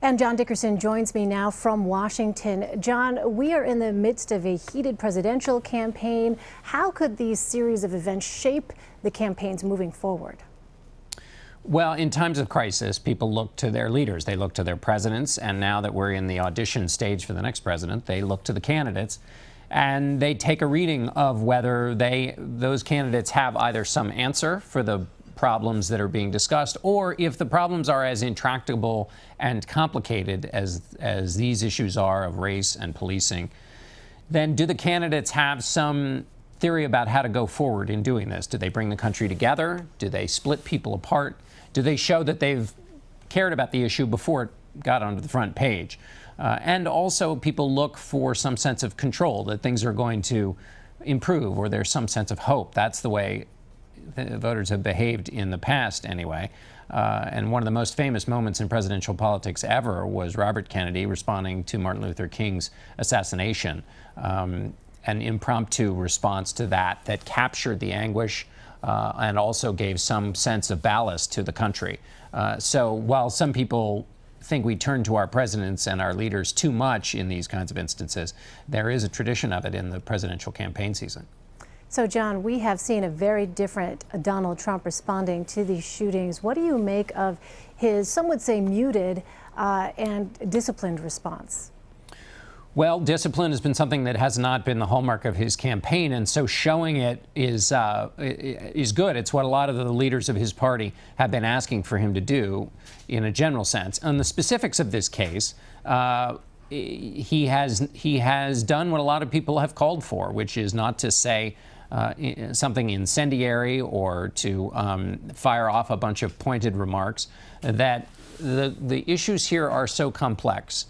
And John Dickerson joins me now from Washington. John, we are in the midst of a heated presidential campaign. How could these series of events shape the campaigns moving forward? Well, in times of crisis, people look to their leaders. They look to their presidents. And now that we're in the audition stage for the next president, they look to the candidates. And they take a reading of whether those candidates have either some answer for the problems that are being discussed, or if the problems are as intractable and complicated as these issues are of race and policing, then do the candidates have some theory about how to go forward in doing this? Do they bring the country together? Do they split people apart? Do they show that they've cared about the issue before it got onto the front page? And also people look for some sense of control, that things are going to improve, or there's some sense of hope. That's the way the voters have behaved in the past anyway. And one of the most famous moments in presidential politics ever was Robert Kennedy responding to Martin Luther King's assassination. An impromptu response to that captured the anguish and also gave some sense of ballast to the country. So while some people think we turn to our presidents and our leaders too much in these kinds of instances, there is a tradition of it in the presidential campaign season. So, John, we have seen a very different Donald Trump responding to these shootings. What do you make of his, some would say, muted and disciplined response? Well, discipline has been something that has not been the hallmark of his campaign, and so showing it is good. It's what a lot of the leaders of his party have been asking for him to do in a general sense. On the specifics of this case, he has done what a lot of people have called for, which is not to say something incendiary or to fire off a bunch of pointed remarks. That the issues here are so complex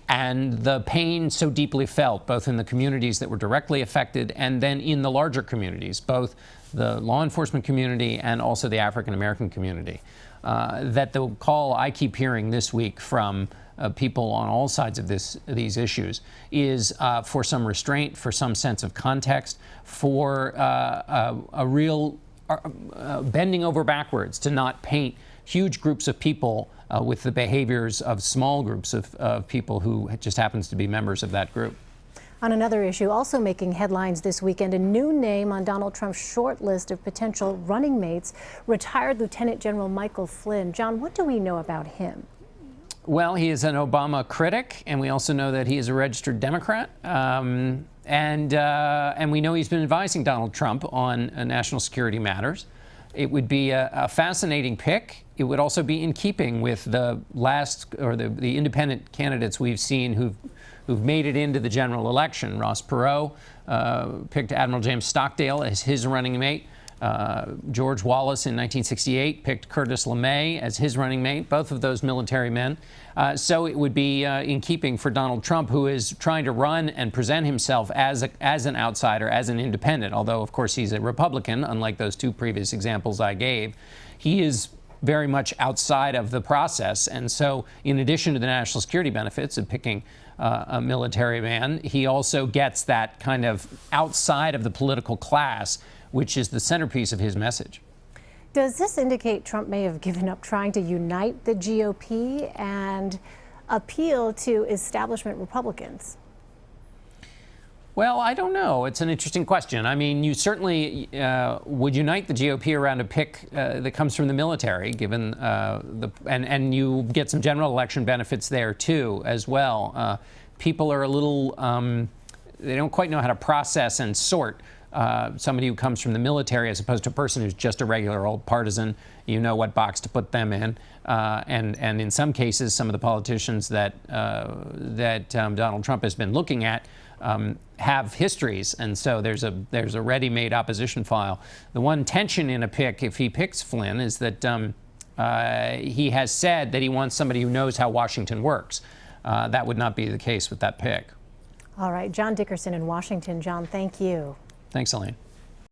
and the pain so deeply felt, both in the communities that were directly affected and then in the larger communities, both the law enforcement community and also the African American community, that the call I keep hearing this week from people on all sides of these issues is for some restraint, for some sense of context, for a real bending over backwards to not paint huge groups of people with the behaviors of small groups of people who just happens to be members of that group. On another issue, also making headlines this weekend, a new name on Donald Trump's short list of potential running mates, retired Lieutenant General Michael Flynn. John, what do we know about him? Well, he is an Obama critic, and we also know that he is a registered Democrat. And we know he's been advising Donald Trump on national security matters. It would be a fascinating pick. It would also be in keeping with the independent candidates we've seen who've made it into the general election. Ross Perot picked Admiral James Stockdale as his running mate. George Wallace in 1968 picked Curtis LeMay as his running mate, both of those military men. So it would be in keeping for Donald Trump, who is trying to run and present himself as an outsider, as an independent, although, of course, he's a Republican, unlike those two previous examples I gave. He is very much outside of the process. And so in addition to the national security benefits of picking a military man, he also gets that kind of outside of the political class, which is the centerpiece of his message. Does this indicate Trump may have given up trying to unite the GOP and appeal to establishment Republicans? Well, I don't know. It's an interesting question. I mean, you certainly would unite the GOP around a pick that comes from the military, given and you get some general election benefits there too, as well. People are a little, they don't quite know how to process and sort somebody who comes from the military as opposed to a person who's just a regular old partisan. You know what box to put them in. And in some cases, some of the politicians that Donald Trump has been looking at have histories, and so there's a ready-made opposition file. The one tension in a pick, if he picks Flynn, is that he has said that he wants somebody who knows how Washington works. That would not be the case with that pick. All right, John Dickerson in Washington. John, thank you. Thanks, Elaine.